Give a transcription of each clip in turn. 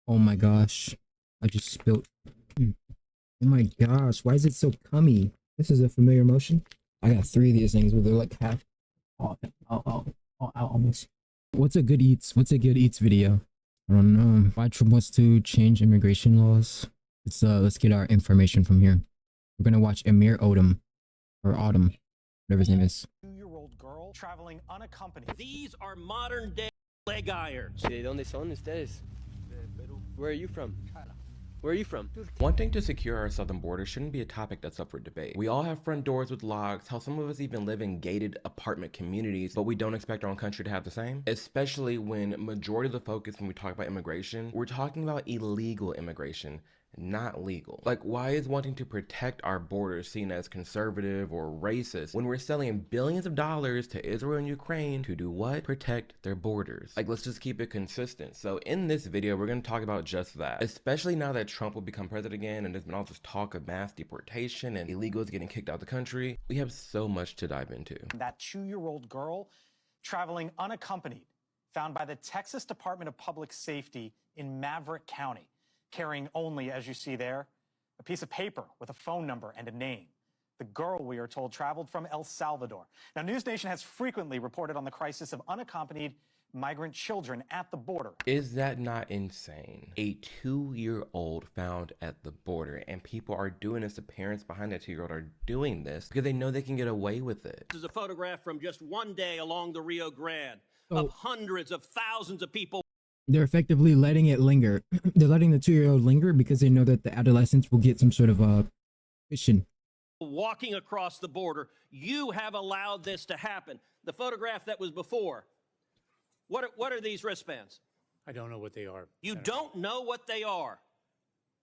Oh my gosh. I just spilled. Mm. Oh my gosh. Why is it so cummy? This is a familiar motion. I got three of these things where they're like half. Oh, almost. What's a good eats? What's a good eats video? I don't know. Why Trump wants to change immigration laws? Let's get our information from here. We're gonna watch Amir Odom or Autumn, whatever his name is. 2-year-old girl traveling unaccompanied. These are modern day leg irons. ¿De dónde son ustedes? Where are you from? Where are you from? Wanting to secure our southern border shouldn't be a topic that's up for debate. We all have front doors with locks, how some of us even live in gated apartment communities, but we don't expect our own country to have the same. Especially when majority of the focus when we talk about immigration, we're talking about illegal immigration, not legal. Like, why is wanting to protect our borders seen as conservative or racist when we're selling billions of dollars to Israel and Ukraine to do what? Protect their borders. Like, let's just keep it consistent. So in this video, we're going to talk about just that, especially now that Trump will become president again and there's been all this talk of mass deportation and illegals getting kicked out of the country. We have so much to dive into. That 2-year-old girl traveling unaccompanied, found by the Texas Department of Public Safety in Maverick County, carrying only, as you see there, a piece of paper with a phone number and a name. The girl, we are told, traveled from El Salvador. Now, News Nation has frequently reported on the crisis of unaccompanied migrant children at the border. Is that not insane? A 2-year-old found at the border, and people are doing this. The parents behind that 2-year-old are doing this because they know they can get away with it. This is a photograph from just one day along the Rio Grande of hundreds of thousands of people. They're effectively letting it linger. They're letting the 2-year-old linger because they know that the adolescents will get some sort of mission. Walking across the border. You have allowed this to happen. The photograph that was before. What are these wristbands? I don't know what they are. You don't know what they are.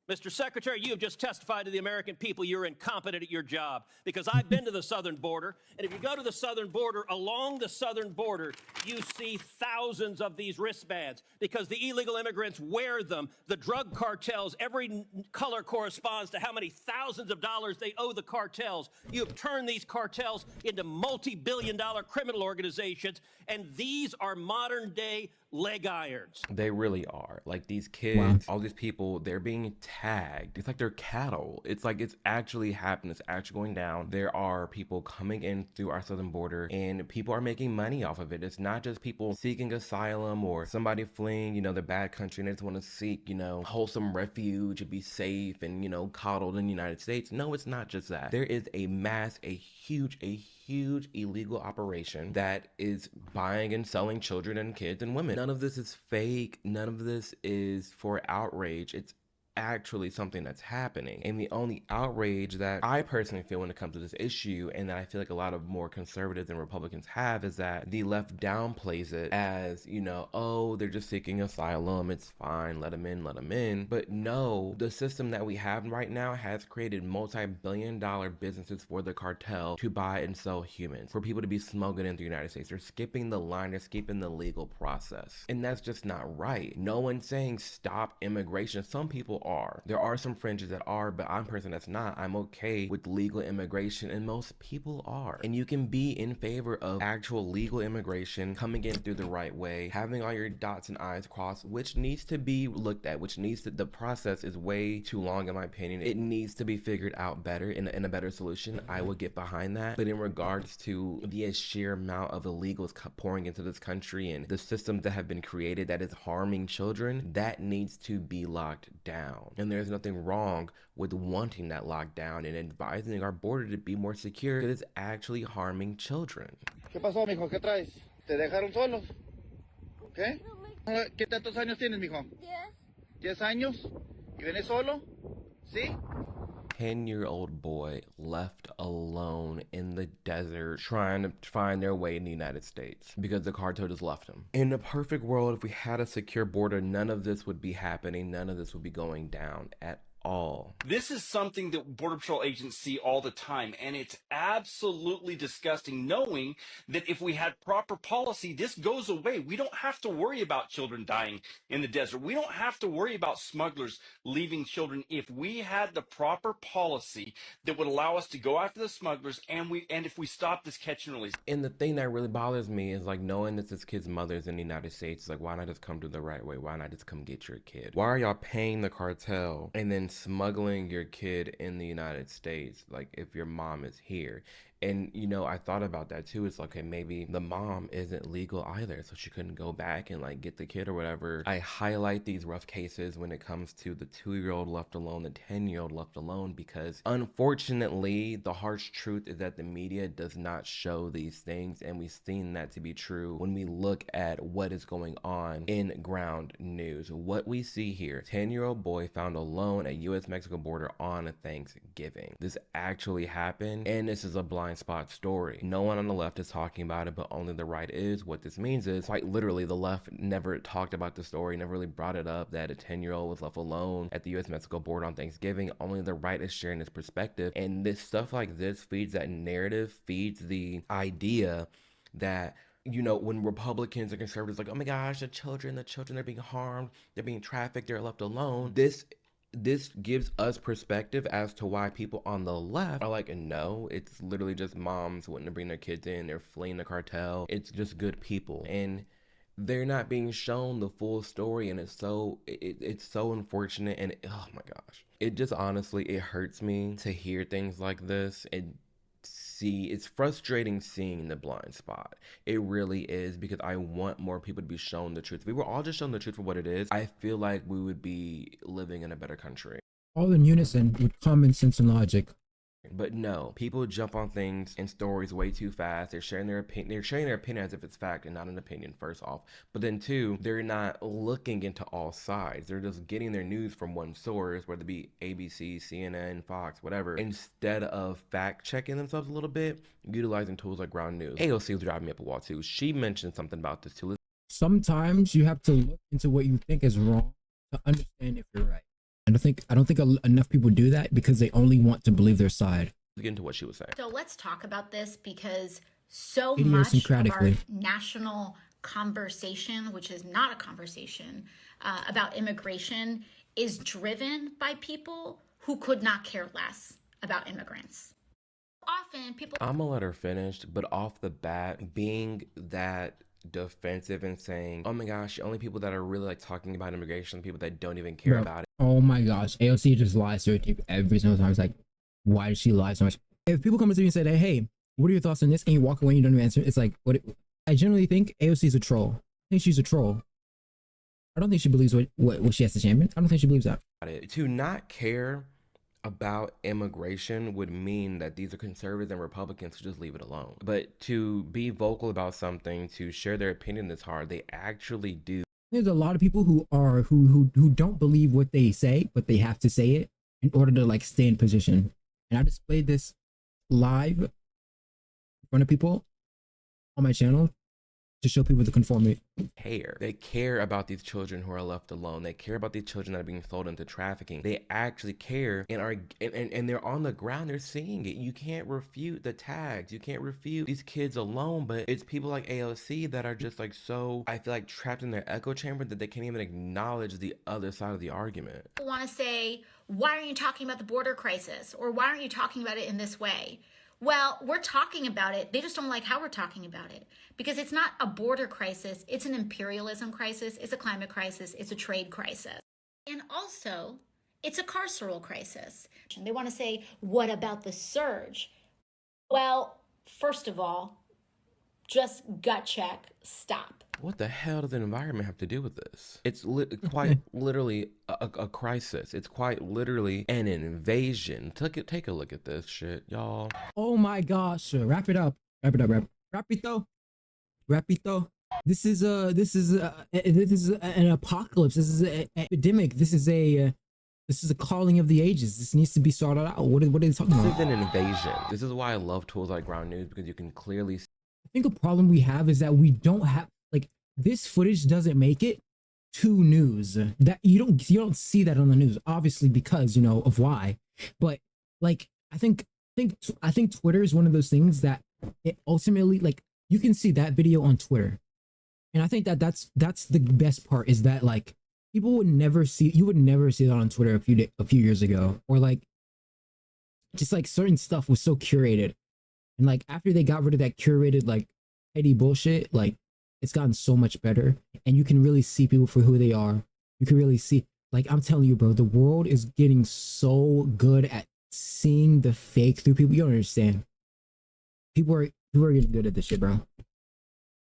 Mr. Secretary, you have just testified to the American people you're incompetent at your job, because I've been to the southern border, and if you go to the southern border, along the southern border, you see thousands of these wristbands because the illegal immigrants wear them. The drug cartels, every color corresponds to how many thousands of dollars they owe the cartels. You have turned these cartels into multi-billion-dollar criminal organizations, and these are modern-day leg irons. They really are. Like, these kids, all these people, they're being tagged. It's like they're cattle. It's like it's actually happening. It's actually going down. There are people coming in through our southern border and people are making money off of it. It's not just people seeking asylum or somebody fleeing, you know, the bad country and they just want to seek, you know, wholesome refuge and be safe and, you know, coddled in the United States. No, it's not just that. There is a huge illegal operation that is buying and selling children and kids and women. None of this is fake. None of this is for outrage. It's actually something that's happening. And the only outrage that I personally feel when it comes to this issue, and that I feel like a lot of more conservatives and Republicans have, is that the left downplays it as, you know, oh, they're just seeking asylum, it's fine, let them in. But no, the system that we have right now has created multi-billion-dollar businesses for the cartel to buy and sell humans, for people to be smuggled into the United States. They're skipping the line, they're skipping the legal process. And that's just not right. No one's saying stop immigration. Some people are. There are some fringes that are, but I'm a person that's not. I'm okay with legal immigration, and most people are. And you can be in favor of actual legal immigration, coming in through the right way, having all your dots and I's crossed, which needs to be looked at, the process is way too long in my opinion. It needs to be figured out better in a better solution. I would get behind that. But in regards to the sheer amount of illegals pouring into this country and the systems that have been created that is harming children, that needs to be locked down. And there's nothing wrong with wanting that lockdown and advising our border to be more secure, because it's actually harming children. ¿Qué pasó, mijo? ¿Qué traes? ¿Te dejaron solos? ¿Qué? ¿Qué tantos años tienes, mijo? 10. 10 años? ¿Y vienes solo? ¿Sí? 10-year-old boy left alone in the desert trying to find their way in the United States because the cartel just left him. In a perfect world, if we had a secure border, none of this would be happening. None of this would be going down at all. This is something that Border Patrol agents see all the time, and it's absolutely disgusting knowing that if we had proper policy, this goes away. We don't have to worry about children dying in the desert. We don't have to worry about smugglers leaving children if we had the proper policy that would allow us to go after the smugglers and if we stop this catch and release. And the thing that really bothers me is like knowing that this kid's mother's in the United States. It's like, why not just come do the right way? Why not just come get your kid? Why are y'all paying the cartel and then smuggling your kid in the United States? Like, if your mom is here. And, you know, I thought about that too. It's like, okay, maybe the mom isn't legal either, so she couldn't go back and like get the kid or whatever. I highlight these rough cases when it comes to the 2-year-old left alone, the 10-year-old left alone, because unfortunately, the harsh truth is that the media does not show these things. And we've seen that to be true when we look at what is going on in ground news. What we see here, 10-year-old boy found alone at US-Mexico border on Thanksgiving. This actually happened, and this is a blind spot story. No one on the left is talking about it, but only the right is. What this means is, quite literally, the left never talked about the story, never really brought it up that a 10-year-old was left alone at the US-Mexico border on Thanksgiving. Only the right is sharing this perspective, and this stuff like this feeds that narrative, feeds the idea that, you know, when Republicans and conservatives like, oh my gosh, the children are being harmed, they're being trafficked, they're left alone. This gives us perspective as to why people on the left are like, no, it's literally just moms wanting to bring their kids in, they're fleeing the cartel, it's just good people. And they're not being shown the full story, and it's so unfortunate. And oh my gosh, it just honestly, it hurts me to hear things like this. It's frustrating seeing the blind spot. It really is, because I want more people to be shown the truth. If we were all just shown the truth for what it is, I feel like we would be living in a better country. All in unison with common sense and logic. But no, people jump on things and stories way too fast. They're sharing their opinion. They're sharing their opinion as if it's fact and not an opinion, first off. But then two, they're not looking into all sides. They're just getting their news from one source, whether it be ABC, CNN, Fox, whatever, instead of fact checking themselves a little bit, utilizing tools like ground news. AOC was driving me up a wall too. She mentioned something about this too. Sometimes you have to look into what you think is wrong to understand if you're right. I don't think enough people do that because they only want to believe their side. Let's get into what she was saying. So let's talk about this, because so much of our national conversation, which is not a conversation about immigration, is driven by people who could not care less about immigrants. Often people... I'm gonna let her finish, but off the bat, being that defensive and saying, oh my gosh, the only people that are really like talking about immigration, people that don't even care about it. Oh my gosh, AOC just lies to her every single time. It's like, why does she lie so much? If people come to me and say, hey, what are your thoughts on this, and you walk away and you don't even answer, it's like, I generally think AOC is a troll. I think she's a troll. I don't think she believes what she has to champion. I don't think she believes that. To not care about immigration would mean that these are conservatives and Republicans who just leave it alone. But to be vocal about something, to share their opinion this hard, they actually do. There's a lot of people who don't believe what they say, but they have to say it in order to like stay in position. And I displayed this live in front of people on my channel to show people the conformity. They care about these children who are left alone. They care about these children that are being sold into trafficking. They actually care and they're on the ground. They're seeing it. You can't refute the tags. You can't refute these kids alone. But it's people like AOC that are just like so, I feel like, trapped in their echo chamber that they can't even acknowledge the other side of the argument. People want to say, why aren't you talking about the border crisis? Or why aren't you talking about it in this way? Well, we're talking about it. They just don't like how we're talking about it, because it's not a border crisis. It's an imperialism crisis. It's a climate crisis. It's a trade crisis. And also, it's a carceral crisis. They want to say, what about the surge? Well, first of all, just gut check, stop. What the hell does the environment have to do with this? It's quite literally a crisis. It's quite literally an invasion. Take a look at this shit, y'all. Oh my gosh! Wrap it up. Rapito. This is an apocalypse. This is an epidemic. This is a calling of the ages. This needs to be sorted out. What are they talking about? This is an invasion. This is why I love tools like ground news, because you can clearly see. I think a problem we have is that we don't have, like, this footage doesn't make it to news. That you don't see that on the news, obviously, because of why. But like I think Twitter is one of those things that it ultimately, like, you can see that video on Twitter, and I think that that's the best part, is that like people would never see you would never see that on Twitter a few years ago, or like just like certain stuff was so curated, and like after they got rid of that curated like petty bullshit, like it's gotten so much better, and you can really see people for who they are. You can really see, like, I'm telling you, bro, the world is getting so good at seeing the fake through people. You don't understand. People are getting good at this shit, bro.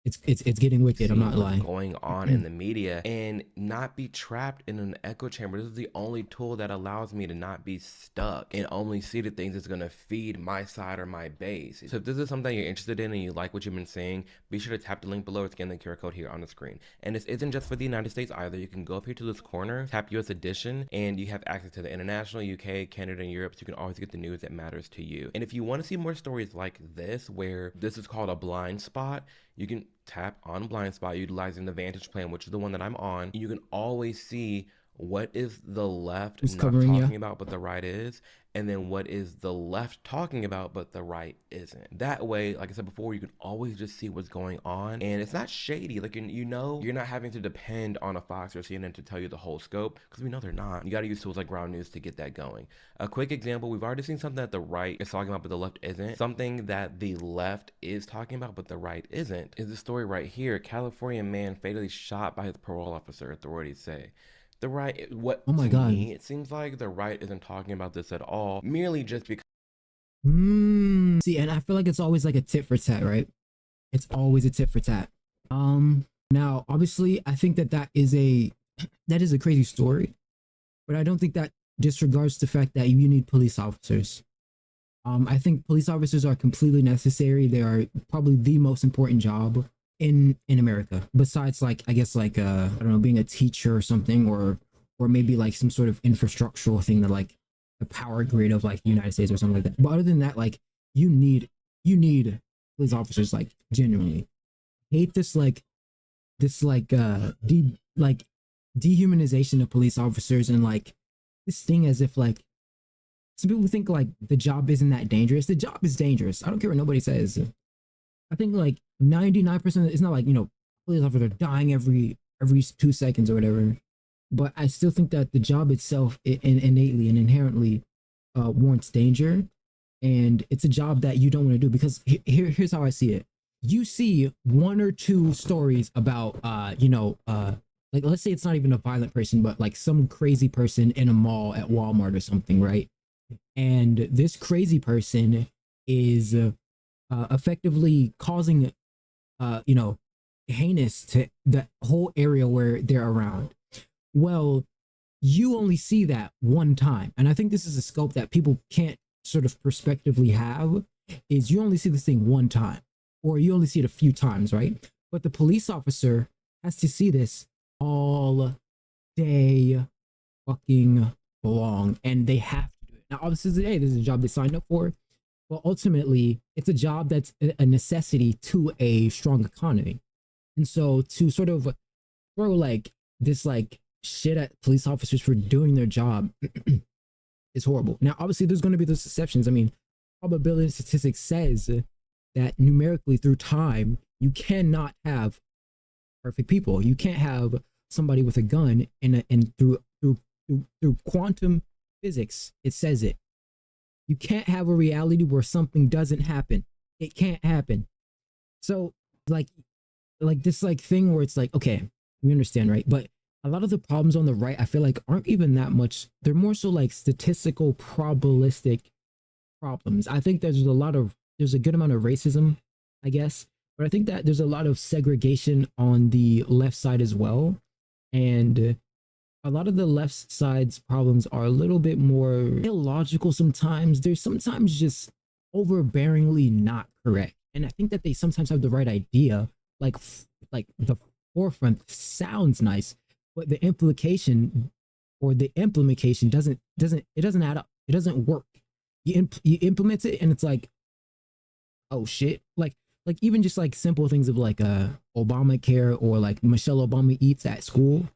It's getting wicked. I'm not lying. Going on in the media and not be trapped in an echo chamber. This is the only tool that allows me to not be stuck and only see the things that's going to feed my side or my base. So if this is something you're interested in and you like what you've been saying, be sure to tap the link below or scan the QR code here on the screen. And this isn't just for the United States either. You can go up here to this corner, tap US edition, and you have access to the international, UK, Canada, and Europe. So you can always get the news that matters to you. And if you want to see more stories like this, where this is called a blind spot, you can tap on blind spot utilizing the Vantage plan, which is the one that I'm on. You can always see what is the left not talking about but the right is, and then what is the left talking about but the right isn't. That way, like I said before, you can always just see what's going on, and it's not shady. Like, you're not having to depend on a Fox or CNN to tell you the whole scope, because we know they're not. You got to use tools like Ground News to get that going. A quick example, we've already seen something that the right is talking about but the left isn't. Something that the left is talking about but the right isn't is the story right here. California man fatally shot by his parole officer, authorities say. The right, oh my God, me, it seems like the right isn't talking about this at all, merely just because. See, and I feel like it's always like a tit for tat, right? It's always a tit for tat. Now, obviously, I think that is a crazy story, but I don't think that disregards the fact that you need police officers. I think police officers are completely necessary. They are probably the most important job in America, besides, like, I guess, like I don't know, being a teacher or something, or maybe like some sort of infrastructural thing, that like the power grid of like the United States or something like that. But other than that, like, you need police officers, like, genuinely. Hate this dehumanization of police officers, and like this thing as if like some people think like the job isn't that dangerous. The job is dangerous. I don't care what nobody says. I think like 99%, it's not like, police officers are dying every 2 seconds or whatever, but I still think that the job itself innately and inherently warrants danger, and it's a job that you don't want to do, because here's how I see it. You see one or two stories about like, let's say it's not even a violent person, but like some crazy person in a mall at Walmart or something, right? And this crazy person is effectively causing heinous to the whole area where they're around. Well, you only see that one time, and I think this is a scope that people can't sort of prospectively have, is you only see this thing one time, or you only see it a few times, right? But the police officer has to see this all day fucking long, and they have to do it. Now, obviously, hey, this is a job they signed up for, but ultimately, it's a job that's a necessity to a strong economy. And so to sort of throw like this like shit at police officers for doing their job is horrible. Now, obviously, there's going to be those exceptions. I mean, probability statistics says that numerically through time, you cannot have perfect people. You can't have somebody with a gun, and through quantum physics, it says it. You can't have a reality where something doesn't happen. It can't happen. So like this like thing where it's like, okay, we understand, right? But a lot of the problems on the right, I feel like, aren't even that much. They're more so like statistical, probabilistic problems. I think there's a good amount of racism, I guess, but I think that there's a lot of segregation on the left side as well. And a lot of the left side's problems are a little bit more illogical sometimes. They're sometimes just overbearingly not correct. And I think that they sometimes have the right idea, like the forefront sounds nice, but the implication or the implementation doesn't add up. It doesn't work. You implement it and it's like, oh shit. Like even just like simple things of like Obamacare, or like Michelle Obama eats at school.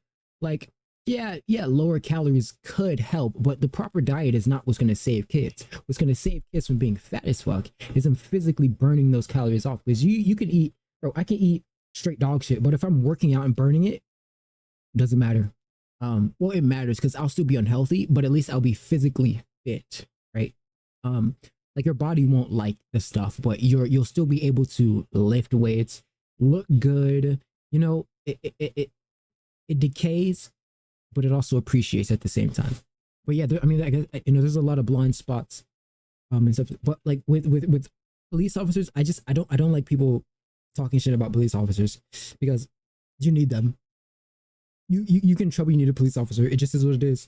Like, yeah, lower calories could help, but the proper diet is not what's going to save kids. What's going to save kids from being fat as fuck is them physically burning those calories off. Because you can eat, bro, I can eat straight dog shit, but if I'm working out and burning it, doesn't matter. Well, it matters because I'll still be unhealthy, but at least I'll be physically fit, right? Like your body won't like the stuff, but you'll still be able to lift weights, look good. You know, it decays, but it also appreciates at the same time. But yeah, I mean, I guess, you know, there's a lot of blind spots, and stuff. But like with police officers, I don't like people talking shit about police officers because you need them. You can trouble, you need a police officer. It just is what it is.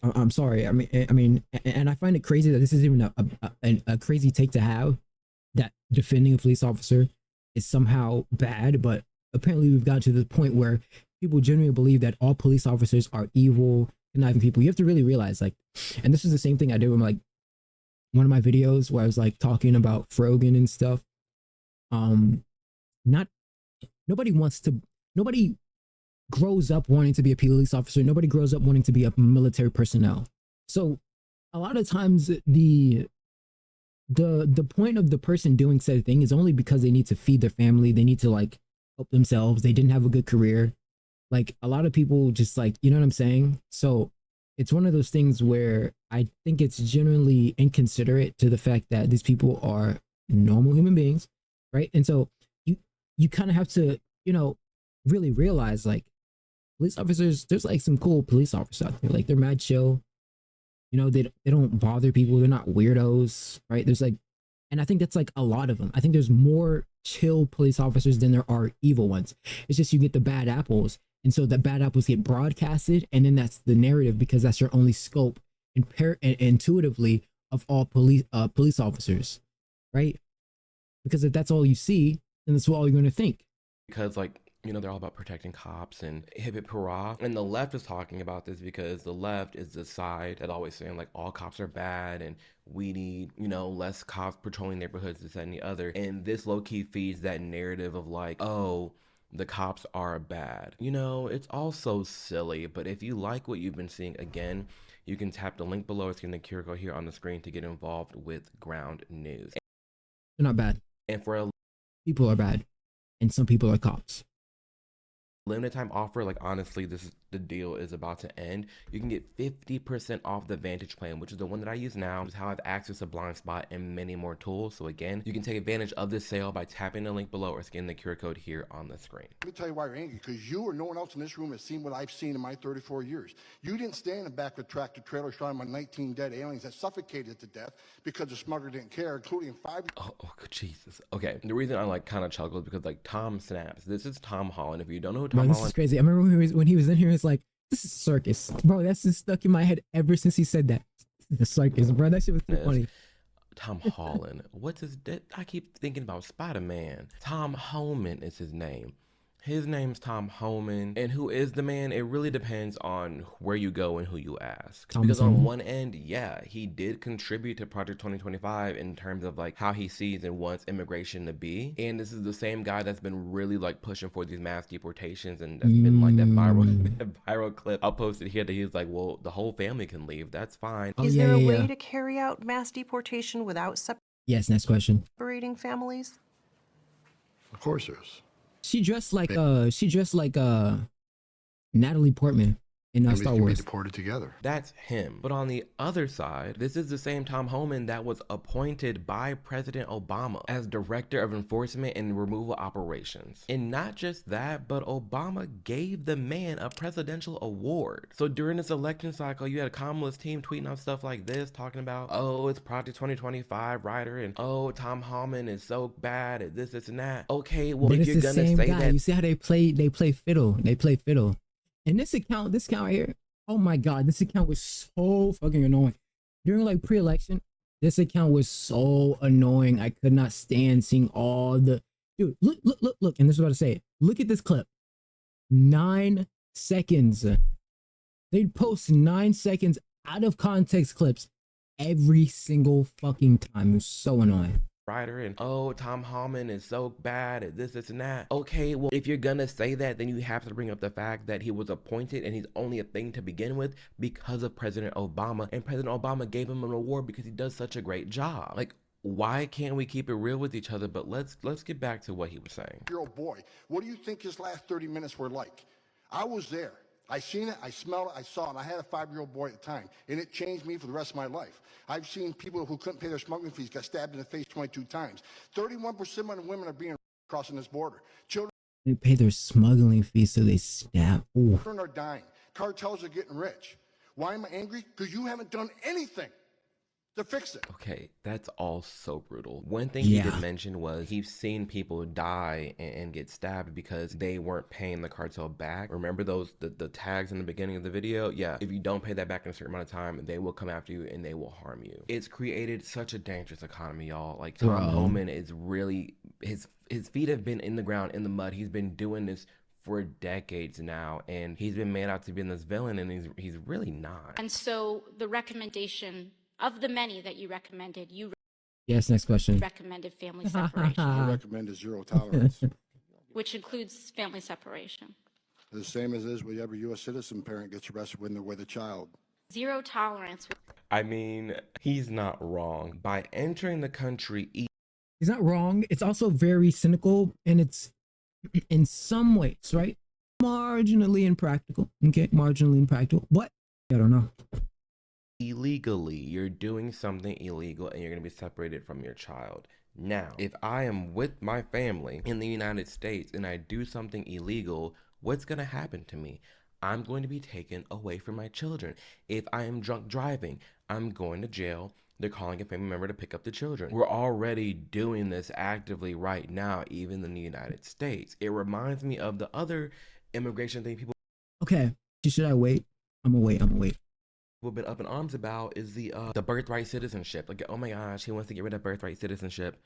I'm sorry. I mean, and I find it crazy that this is even a crazy take to have, that defending a police officer is somehow bad. But apparently, we've got to the point where people genuinely believe that all police officers are evil, conniving people. You have to really realize, like, and this is the same thing I did with like one of my videos where I was like talking about Frogan and stuff. Nobody grows up wanting to be a police officer. Nobody grows up wanting to be a military personnel. So a lot of times the point of the person doing said thing is only because they need to feed their family. They need to like help themselves. They didn't have a good career. Like a lot of people just like, you know what I'm saying? So it's one of those things where I think it's genuinely inconsiderate to the fact that these people are normal human beings, right? And so you kind of have to, you know, really realize like police officers, there's like some cool police officers out there. Like they're mad chill. You know, they don't bother people. They're not weirdos, right? There's like, and I think that's like a lot of them. I think there's more chill police officers than there are evil ones. It's just you get the bad apples. And so the bad apples get broadcasted. And then that's the narrative because that's your only scope intuitively of all police officers, right? Because if that's all you see, then that's all you're going to think. Because like, you know, they're all about protecting cops and hip hip hurrah. And the left is talking about this because the left is the side that always saying like all cops are bad and we need, you know, less cops patrolling neighborhoods, this, that, and the other. And this low key feeds that narrative of like, oh, the cops are bad. You know, it's all so silly. But if you like what you've been seeing, again, you can tap the link below or scan the QR code here on the screen to get involved with Ground News. They're not bad. And for people are bad. And some people are cops. Limited time offer, like honestly, the deal is about to end. You can get 50% off the Vantage plan, which is the one that I use now. It's how I have access to Blind Spot and many more tools. So again, you can take advantage of this sale by tapping the link below or scanning the QR code here on the screen. Let me tell you why you're angry, because you or no one else in this room has seen what I've seen in my 34 years. You didn't stand in the back of a tractor trailer showing my 19 dead aliens that suffocated to death because the smuggler didn't care, including 5. Oh, Jesus. Okay, the reason I like kind of chuckle is because like Tom Snaps. This is Tom Holland. If you don't know who Tom Holland, this is crazy. I remember when he was in here, it's like, this is circus, bro. That's just stuck in my head ever since he said that. The circus, bro. That shit was too funny. Tom Holland. What's his? I keep thinking about Spider-Man. Tom Holman is his name. His name's Tom Holman. And who is the man? It really depends on where you go and who you ask. Because on one end, yeah, he did contribute to Project 2025 in terms of like how he sees and wants immigration to be. And this is the same guy that's been really like pushing for these mass deportations, and that's been like that viral clip I posted here that he's like, well, the whole family can leave. That's fine. Is there a way to carry out mass deportation without Yes, next question. separating families? Of course there is. She dressed like Natalie Portman in Star Wars. Be deported together. That's him. But on the other side, this is the same Tom Holman that was appointed by President Obama as Director of Enforcement and Removal Operations. And not just that, but Obama gave the man a presidential award. So during this election cycle, you had a Kamala's team tweeting out stuff like this, talking about, oh, it's Project 2025 writer, and oh, Tom Holman is so bad at this, and that. Okay, well, but if you're gonna say that, you see how they play fiddle. They play fiddle. And this account right here, oh my God, this account was so fucking annoying. During like pre-election, this account was so annoying. I could not stand seeing all the, dude, look. And this is what I say. Look at this clip. 9 seconds. They'd post 9 seconds out of context clips every single fucking time. It was so annoying. writer and oh, Tom Holland is so bad at this and that. Okay, well, if you're gonna say that, then you have to bring up the fact that he was appointed and he's only a thing to begin with because of President Obama, and President Obama gave him an award because he does such a great job. Like, why can't we keep it real with each other? But let's get back to what he was saying. Year-old boy, what do you think his last 30 minutes were like? I was there. I seen it, I smelled it, I saw it. I had a 5-year-old boy at the time, and it changed me for the rest of my life. I've seen people who couldn't pay their smuggling fees got stabbed in the face 22 times. 31% of women are being crossing this border. Children They pay their smuggling fees, so they stab. Ooh. are dying. Cartels are getting rich. Why am I angry? Because you haven't done anything to fix it. Okay, that's all so brutal. One thing Yeah. he did mention was he's seen people die and get stabbed because they weren't paying the cartel back. Remember those the tags in the beginning of the video? Yeah, if you don't pay that back in a certain amount of time, they will come after you and they will harm you. It's created such a dangerous economy, y'all. Like Tom Holman is really his feet have been in the ground, in the mud. He's been doing this for decades now, and he's been made out to be this villain, and he's really not. And so the recommendation of the many that you recommended, Yes, next question. recommended family separation, I recommend a zero tolerance. which includes family separation. The same as is with every U.S. citizen parent gets arrested when they're with a child. Zero tolerance. I mean, he's not wrong. By entering the country He's not wrong. It's also very cynical, and it's in some ways, right? Marginally impractical. Okay, marginally impractical. But I don't know. illegally, you're doing something illegal and you're going to be separated from your child. Now, if I am with my family in the United States and I do something illegal, what's going to happen to me? I'm going to be taken away from my children. If I am drunk driving, I'm going to jail. They're calling a family member to pick up the children. We're already doing this actively right now, even in the United States. It reminds me of the other immigration thing people Okay, should I wait? I'm gonna wait. a bit up in arms about is the birthright citizenship. Like, oh my gosh, he wants to get rid of birthright citizenship.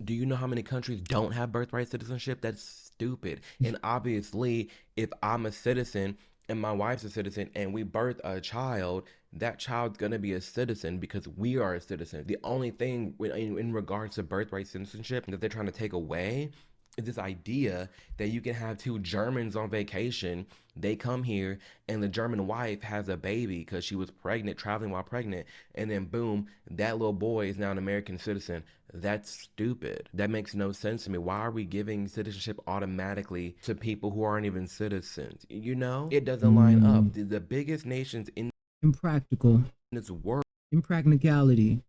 Do you know how many countries don't have birthright citizenship? That's stupid. And obviously, if I'm a citizen and my wife's a citizen and we birth a child, that child's gonna be a citizen because we are a citizen. The only thing in regards to birthright citizenship that they're trying to take away is this idea that you can have two Germans on vacation. They come here and the German wife has a baby because she was pregnant, traveling while pregnant, and then boom, that little boy is now an American citizen. That's stupid. That makes no sense to me. Why are we giving citizenship automatically to people who aren't even citizens? You know, it doesn't line up. The biggest nations in Impractical. this world Impracticality.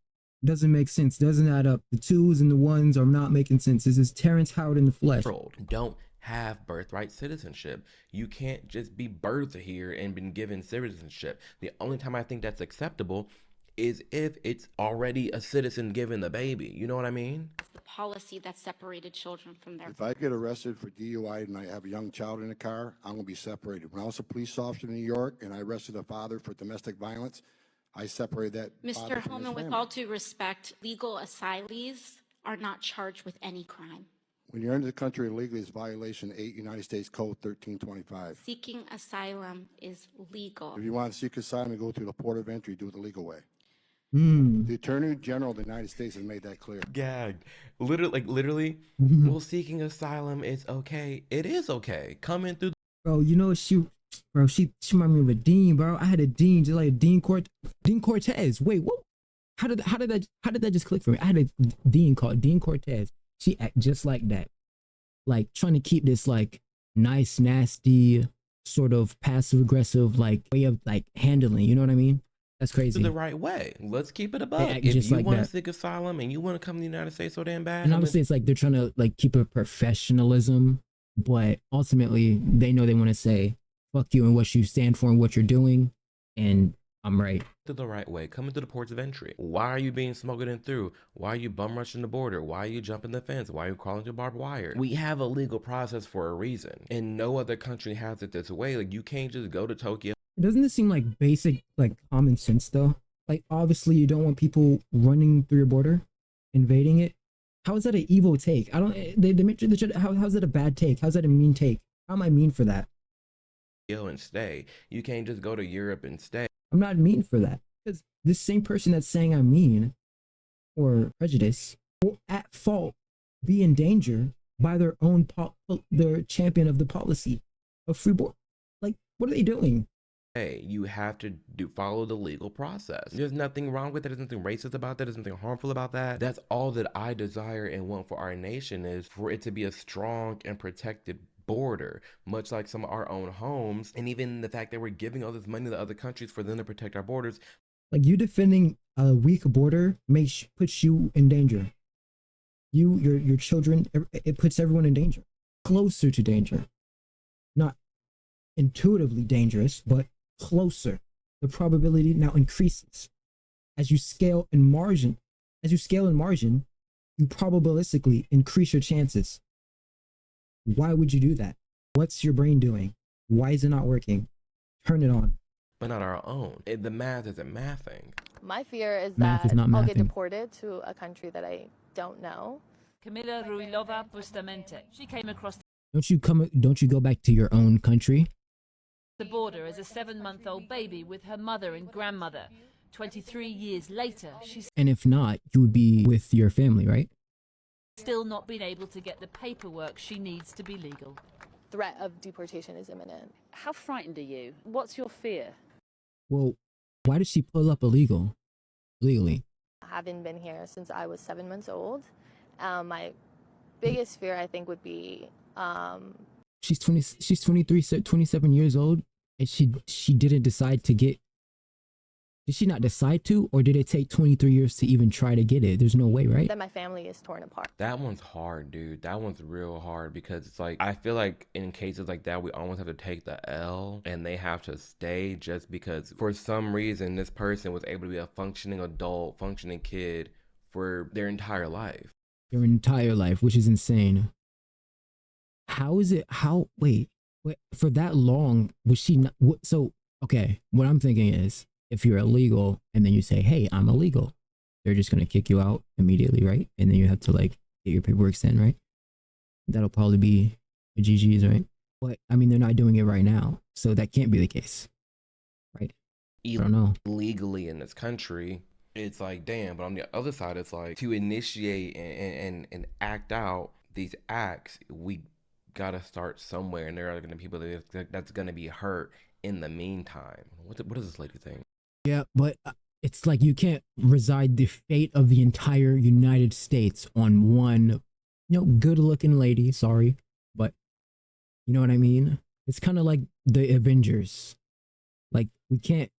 Doesn't make sense. Doesn't add up. The twos and the ones are not making sense. This is Terrence Howard in the flesh. don't have birthright citizenship. You can't just be birthed here and been given citizenship. The only time I think that's acceptable is if it's already a citizen given the baby. You know what I mean? The policy that separated children from their If I get arrested for DUI and I have a young child in the car, I'm going to be separated. When I was a police officer in New York and I arrested a father for domestic violence, I separated that father Mr. from his Holman, with family. all due respect, legal asylees are not charged with any crime. When you're into the country illegally, it's violation 8 United States Code 1325. Seeking asylum is legal. If you want to seek asylum and go through the port of entry, do it the legal way. Hmm. The Attorney General of the United States has made that clear. Gagged. Literally, well, seeking asylum is okay. It is okay. Coming through Bro, you know she reminded me of a dean, bro. I had a dean, just like Dean Cortez. Wait, what? How did that just click for me? I had a dean called Dean Cortez. She act just like that, like trying to keep this like nice, nasty, sort of passive aggressive like way of like handling. You know what I mean? That's crazy. the right way. Let's keep it above. act If just you like want to that. seek asylum and you want to come to the United States so damn bad, And obviously, it's like they're trying to like keep a professionalism, but ultimately they know they want to say fuck you and what you stand for and what you're doing, and I'm right. to the right way, coming to the ports of entry. Why are you being smuggled in through? Why are you bum rushing the border? Why are you jumping the fence? Why are you crawling through barbed wire? We have a legal process for a reason, and no other country has it this way. Like, you can't just go to Tokyo. Doesn't this seem like basic, like common sense though? Like obviously you don't want people running through your border, invading it. How is that an evil take? I don't. They mentioned how's that a bad take? How's that a mean take? How am I mean for that? And stay. You can't just go to Europe and stay. I'm not mean for that. Because this same person that's saying I'm mean or prejudice will at fault be in danger by their own their champion of the policy of free board. Like, what are they doing? Hey, you have to follow the legal process. There's nothing wrong with it. There's nothing racist about that. There's nothing harmful about that. That's all that I desire and want for our nation, is for it to be a strong and protected border, much like some of our own homes. And even the fact that we're giving all this money to other countries for them to protect our borders. Like, you defending a weak border puts you in danger. Your children, it puts everyone in danger, closer to danger. Not intuitively dangerous, but closer. The probability now increases as you scale in margin. As you scale in margin, you probabilistically increase your chances. Why would you do that? What's your brain doing? Why is it not working? Turn it on. But not our own. The math isn't mathing. My fear is Math that is not I'll get mathing. deported to a country that I don't know. Camila Ruilova Bustamante. She came across Don't you go back to your own country? the border as a 7-month-old baby with her mother and grandmother. 23 years later, she's And if not, you would be with your family, right? still not been able to get the paperwork she needs to be legal. Threat of deportation is imminent. How frightened are you? What's your fear? Well, why did she pull up legally? Having been here since I was 7 months old, my biggest fear, I think, would be She's 23, 27 years old, and she didn't decide to get. Did she not decide to, or did it take 23 years to even try to get it? There's no way, right? that my family is torn apart. That one's hard, dude. That one's real hard, because it's like, I feel like in cases like that, we almost have to take the L, and they have to stay just because for some reason this person was able to be a functioning adult, functioning kid for their entire life. Their entire life, which is insane. How is it? Wait, for that long, was she not? So, okay, what I'm thinking is, if you're illegal and then you say, hey, I'm illegal, they're just going to kick you out immediately, right? And then you have to, like, get your paperwork sent, right? That'll probably be the GG's, right? But, I mean, they're not doing it right now, so that can't be the case, right? I don't know. Legally in this country, it's like, damn. But on the other side, it's like, to initiate and act out these acts, we gotta start somewhere, and there are gonna be people that's gonna be hurt in the meantime. What does this lady think? Yeah, but it's like you can't reside the fate of the entire United States on one, good-looking lady. Sorry, but you know what I mean? It's kind of like the Avengers. Like, we can't.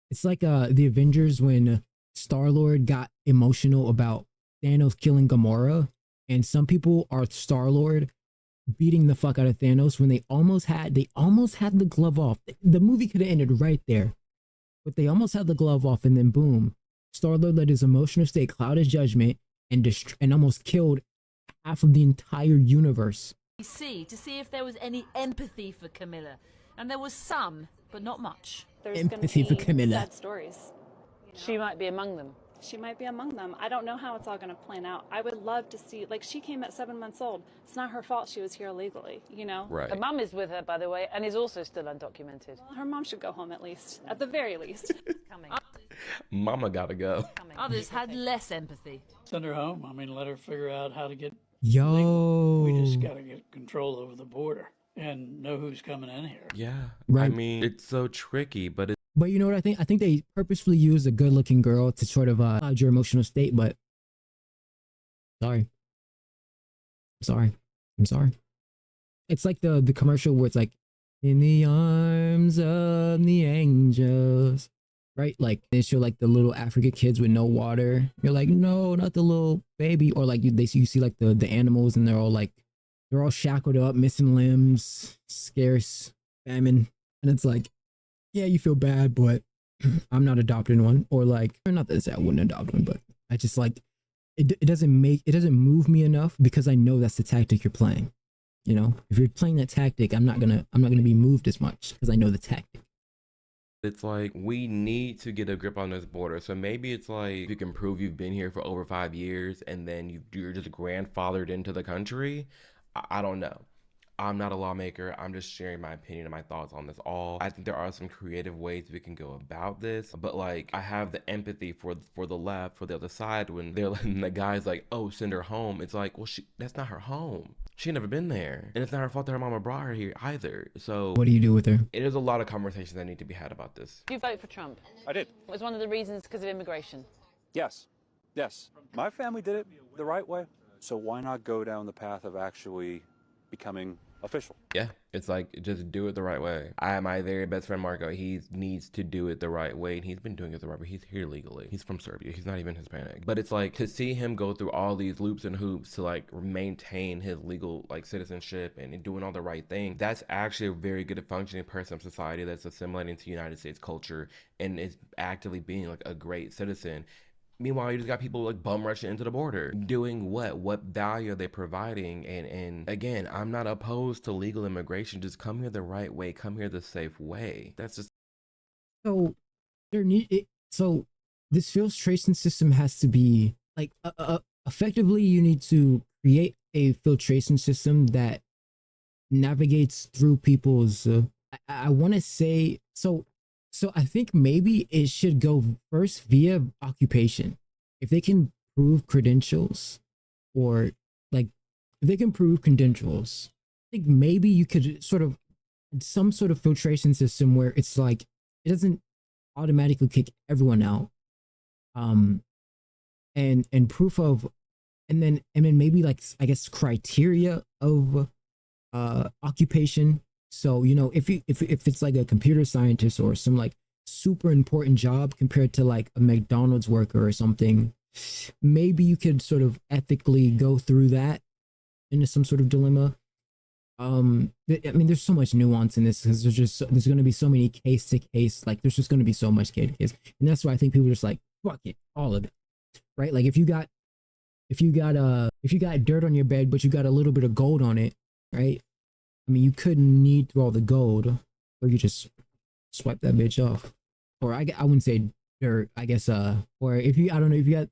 It's like the Avengers when Star-Lord got emotional about Thanos killing Gamora, and some people are Star-Lord beating the fuck out of Thanos when they almost had the glove off. The movie could have ended right there, but they almost had the glove off, and then boom, Star-Lord let his emotional state cloud his judgment and almost killed half of the entire universe. To see if there was any empathy for Camilla, and there was some, but not much. There's Empathy gonna for be Camilla. sad stories. She might be among them. She might be among them. I don't know how it's all going to plan out. I would love to see, like, she came at 7 months old. It's not her fault she was here illegally, Right. Her mum is with her, by the way, and is also still undocumented. Well, her mom should go home at the very least. Coming. Mama gotta go. Others had less empathy. Send her home. I mean, let her figure out how to get. Yo, We just got to get control over the border and know who's coming in here. Yeah. Right. I mean, it's so tricky, but But you know what I think? I think they purposefully use a good-looking girl to sort of hide your emotional state. But sorry, I'm sorry. It's like the commercial where it's like, "In the arms of the angels," right? Like they show like the little African kids with no water. You're like, no, not the little baby. Or like you see like the animals, and they're all shackled up, missing limbs, scarce, famine, and it's like, yeah, you feel bad, but I'm not adopting one. Or like, or not that I wouldn't adopt one, but I just like, it doesn't move me enough because I know that's the tactic you're playing. If you're playing that tactic, I'm not gonna be moved as much because I know the tactic. it's like, we need to get a grip on this border. So maybe it's like, if you can prove you've been here for over 5 years and then you're just grandfathered into the country. I don't know. I'm not a lawmaker. I'm just sharing my opinion and my thoughts on this all. I think there are some creative ways we can go about this, but like I have the empathy for the left, for the other side, when they're letting the guy's like, oh, send her home. It's like, well, that's not her home. She never been there, and it's not her fault that her mama brought her here either. So What do you do with her? it is a lot of conversations that need to be had about this. Did you vote for Trump? I did. Was one of the reasons because of immigration? Yes. Yes. My family did it the right way. So why not go down the path of actually becoming official? Yeah, it's like, just do it the right way. My very best friend Marco, he needs to do it the right way, and he's been doing it the right way. He's here legally. He's from Serbia. He's not even Hispanic. But it's like, to see him go through all these loops and hoops to like maintain his legal like citizenship and doing all the right things, that's actually a very good functioning person of society that's assimilating to United States culture and is actively being like a great citizen. Meanwhile, you just got people like bum rushing into the border. Doing what? What value are they providing? And again, I'm not opposed to legal immigration. Just come here the right way. Come here the safe way. That's just... So so this filtration system has to be like effectively, you need to create a filtration system that navigates through people's I want to say so I think maybe it should go first via occupation. If they can prove credentials, or like if they can prove credentials, I think maybe you could sort of some sort of filtration system where it's like it doesn't automatically kick everyone out. And proof of, and then maybe like I guess criteria of occupation. So, you know, if it's like a computer scientist or some like super important job compared to like a McDonald's worker or something, maybe you could sort of ethically go through that into some sort of dilemma. I mean, there's so much nuance in this because there's going to be so many case to case, like there's just going to be so much case to case, and that's why I think people are just like, fuck it, all of it, right? Like if you got dirt on your bed but you got a little bit of gold on it, right? I mean, you couldn't knead through all the gold, or you just swipe that bitch off. Or I wouldn't say dirt, I guess, or if you, I don't know, if you got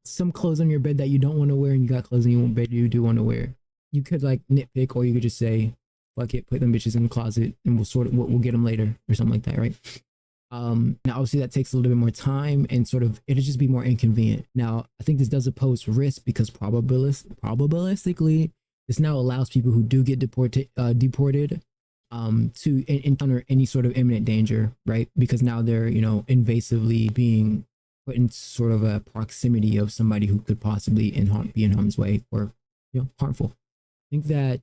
some clothes on your bed that you don't want to wear and you got clothes on your bed you do want to wear, you could like nitpick, or you could just say, fuck it, put them bitches in the closet and we'll get them later or something like that, right? Now obviously that takes a little bit more time and sort of, it'll just be more inconvenient. Now, I think this does pose risk because probabilistically, this now allows people who do get deported to encounter any sort of imminent danger, right? Because now they're, you know, invasively being put in sort of a proximity of somebody who could possibly be in harm's way or, you know, harmful. I think that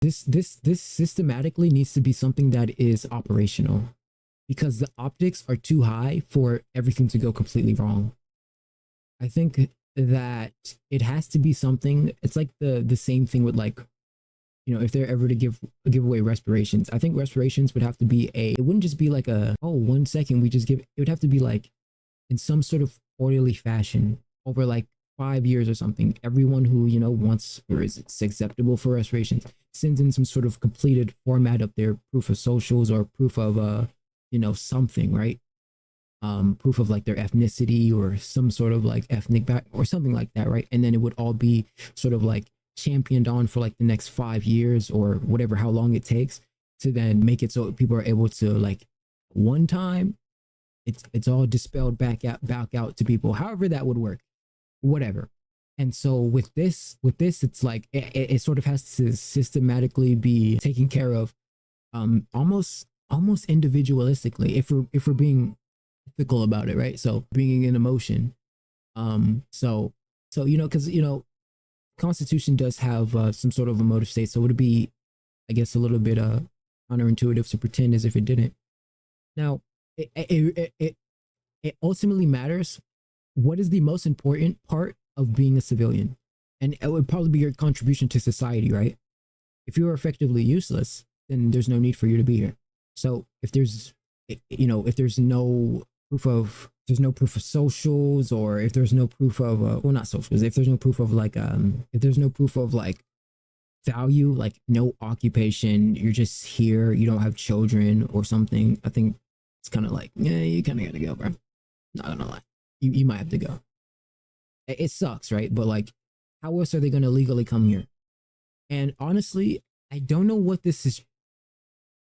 this systematically needs to be something that is operational, because the optics are too high for everything to go completely wrong. I think that it has to be something, it's like the same thing with, like, you know, if they're ever to give away respirations, I think respirations would have to be it wouldn't just be like a, oh, 1 second we just give, it would have to be like in some sort of orderly fashion over like 5 years or something. Everyone who, you know, wants, or is it's acceptable for respirations, sends in some sort of completed format of their proof of socials or proof of you know, something, right? Proof of like their ethnicity or some sort of like ethnic back or something like that, right? And then it would all be sort of like championed on for like the next 5 years or whatever, how long it takes to then make it so people are able to, like, one time it's all dispelled back out to people, however that would work, whatever. And so with this it's like it sort of has to systematically be taken care of, almost individualistically, if we're being ethical about it, right? So bringing in emotion, so you know, because, you know, Constitution does have some sort of emotive state, so it would be, I guess, a little bit counterintuitive to pretend as if it didn't. Now, it ultimately matters what is the most important part of being a civilian, and it would probably be your contribution to society, right? If you are effectively useless, then there's no need for you to be here. So if there's, you know, if there's no proof of socials, or if there's no proof of well, not socials, if there's no proof of like if there's no proof of like value, like no occupation, you're just here, you don't have children or something, I think it's kind of like, yeah, you kind of gotta go, bro. Not gonna lie, you might have to go. It sucks, right? But like, how else are they gonna legally come here? And honestly, I don't know what this is.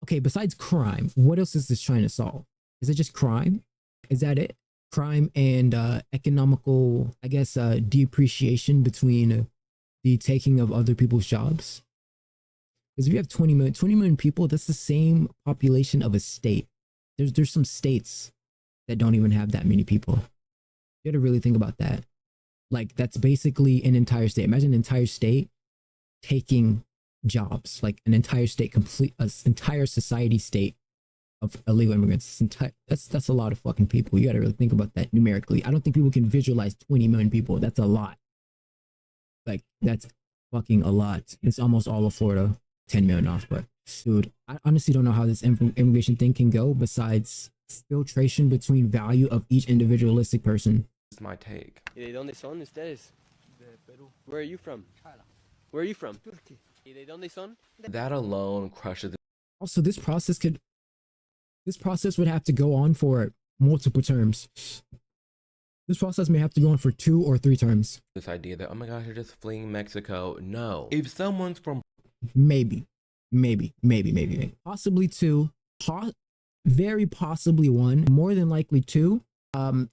Okay, besides crime, what else is this trying to solve? Is it just crime? Is that it? Crime and economical, I guess, depreciation between the taking of other people's jobs? Because if you have 20 million people, that's the same population of a state. There's some states that don't even have that many people. You got to really think about that. Like, that's basically an entire state. Imagine an entire state taking jobs, like an entire state, entire society state of illegal immigrants. That's a lot of fucking people. You got to really think about that numerically. I don't think people can visualize 20 million people. That's a lot. Like, that's fucking a lot. It's almost all of Florida. 10 million off, but dude, I honestly don't know how this immigration thing can go besides filtration between value of each individualistic person. This is my take. ¿Y de dónde son ustedes? De Perú. Where are you from? Where are you from? Turkey. ¿Y de dónde son? That alone crushes. Also, this process would have to go on for multiple terms. This process may have to go on for 2 or 3 terms. This idea that, oh my gosh, you're just fleeing Mexico. No. If someone's from maybe. Possibly 2, very possibly 1, more than likely 2,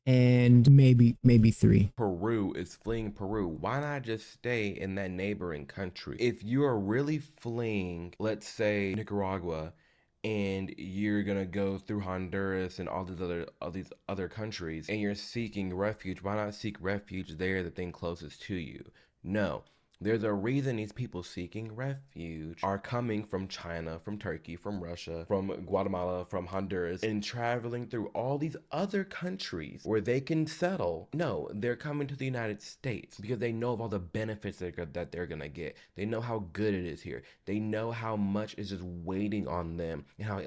and maybe 3. Peru is fleeing Peru. Why not just stay in that neighboring country? If you are really fleeing, let's say Nicaragua, and you're gonna go through Honduras and all these other countries, and you're seeking refuge, why not seek refuge there, the thing closest to you? No. There's a reason these people seeking refuge are coming from China, from Turkey, from Russia, from Guatemala, from Honduras, and traveling through all these other countries where they can settle. No, they're coming to the United States because they know of all the benefits that they're gonna get. They know how good it is here. They know how much is just waiting on them, and how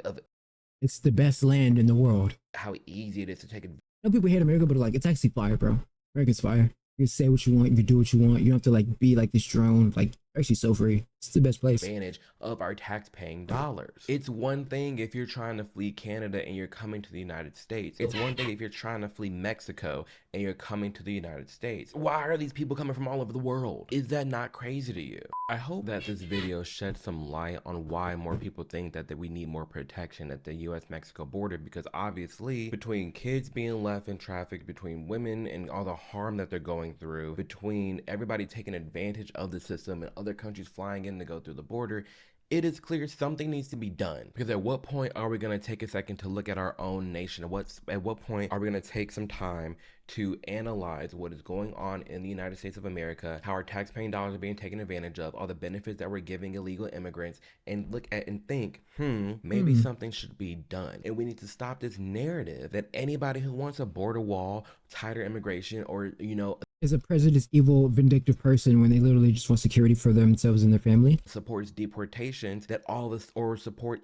it's the best land in the world. How easy it is to take it. I know people hate America, but like, it's actually fire, bro. America's fire. You can say what you want, you can do what you want. You don't have to like be like this drone. Like, actually so free. It's the best place. Advantage of our tax-paying dollars. It's one thing if you're trying to flee Canada and you're coming to the United States. It's one thing if you're trying to flee Mexico and you're coming to the United States. Why are these people coming from all over the world? Is that not crazy to you? I hope that this video sheds some light on why more people think that we need more protection at the US-Mexico border, because obviously between kids being left in traffic, between women and all the harm that they're going through, between everybody taking advantage of the system and other countries flying in to go through the border, it is clear something needs to be done. Because at what point are we going to take a second to look at our own nation? At what point are we going to take some time to analyze what is going on in the United States of America, how our tax-paying dollars are being taken advantage of, all the benefits that we're giving illegal immigrants, and look at and think, maybe something should be done. And we need to stop this narrative that anybody who wants a border wall, tighter immigration, or, you know, is a prejudiced, evil, vindictive person when they literally just want security for themselves and their family. Supports deportations, that all this, or supports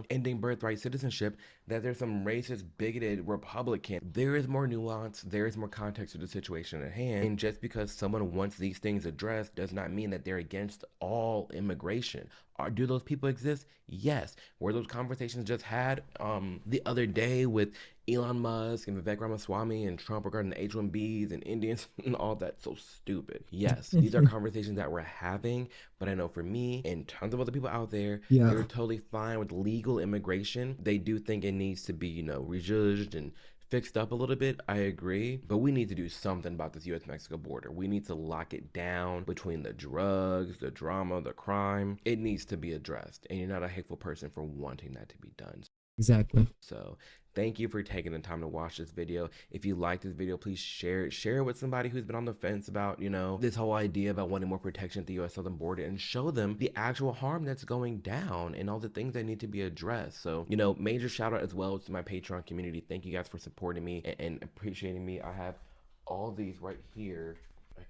ending birthright citizenship, that there's some racist, bigoted Republican. There is more nuance, there is more context to the situation at hand. And just because someone wants these things addressed does not mean that they're against all immigration. Do those people exist? Yes. Were those conversations just had the other day with Elon Musk and Vivek Ramaswamy and Trump regarding the H-1Bs and Indians and all that? So stupid. Yes, these are conversations that we're having, but I know for me and tons of other people out there, they're totally fine with legal immigration. They do think it needs to be, you know, rejudged and fixed up a little bit. I agree, but we need to do something about this US-Mexico border. We need to lock it down between the drugs, the drama, the crime. It needs to be addressed, and you're not a hateful person for wanting that to be done. Exactly. So thank you for taking the time to watch this video. If you like this video, please share it with somebody who's been on the fence about, you know, this whole idea about wanting more protection at the US southern border, and show them the actual harm that's going down and all the things that need to be addressed. So, you know, major shout out as well to my Patreon community. Thank you guys for supporting me and appreciating me. I have all these right here.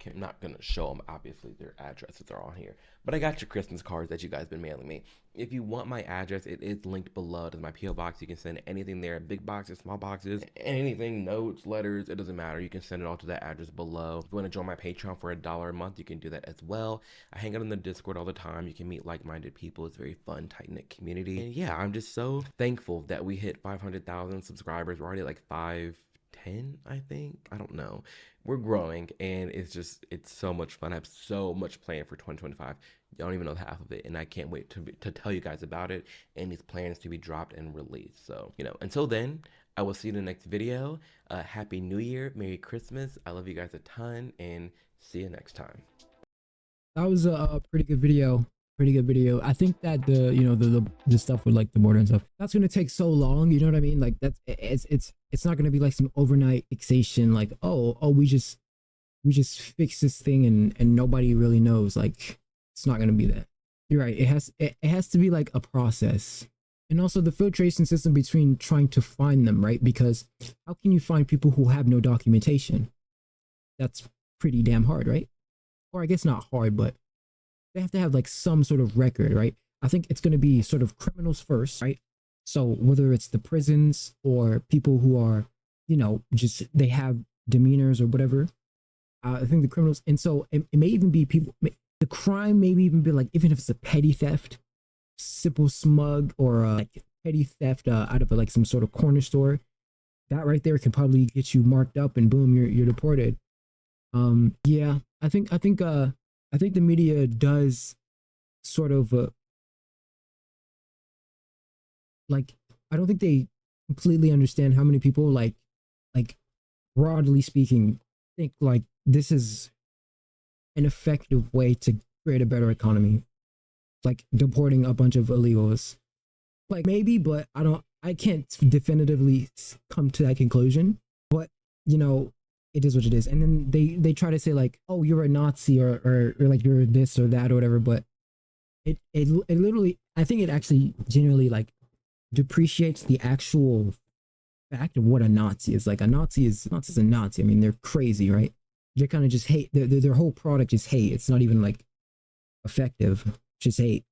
I'm not gonna show them, obviously their addresses are on here, but I got your Christmas cards that you guys been mailing me. If you want my address, it is linked below to my PO box. You can send anything there, big boxes, small boxes, anything, notes, letters, it doesn't matter. You can send it all to that address below. If you want to join my Patreon for $1 a month, you can do that as well. I hang out in the Discord all the time. You can meet like-minded people. It's a very fun, tight-knit community. And yeah, I'm just so thankful that we hit 500,000 subscribers. We're already like 510, I think. I don't know. We're growing, and it's so much fun. I have so much planned for 2025. Y'all don't even know half of it, and I can't wait to tell you guys about it and these plans to be dropped and released. So, you know, until then, I will see you in the next video. Happy New Year, Merry Christmas. I love you guys a ton, and see you next time. That was a pretty good video. Pretty good video. I think that the stuff with like the border and stuff, that's gonna take so long. You know what I mean? Like that's it's not gonna be like some overnight fixation. Like we just fix this thing and nobody really knows. Like it's not gonna be that. You're right. It has to be like a process. And also the filtration system between trying to find them, right? Because how can you find people who have no documentation? That's pretty damn hard, right? Or I guess not hard, but they have to have like some sort of record, right? I think it's going to be sort of criminals first, right? So whether it's the prisons or people who are, you know, just they have demeanors or whatever, I think the criminals. And so it may even be people, the crime may even be like, even if it's a petty theft, simple smug, or like petty theft out of like some sort of corner store, that right there can probably get you marked up and boom, you're deported. Yeah, I think the media does sort of like, I don't think they completely understand how many people like broadly speaking think like this is an effective way to create a better economy, like deporting a bunch of illegals. Like maybe, but I can't definitively come to that conclusion. But you know, it is what it is. And then they try to say like, oh, you're a Nazi or like you're this or that or whatever. But it literally, I think it actually genuinely like depreciates the actual fact of what a Nazi is. Like a Nazi is a Nazi. I mean, they're crazy, right? They kind of just hate their whole product is hate. It's not even like effective, just hate.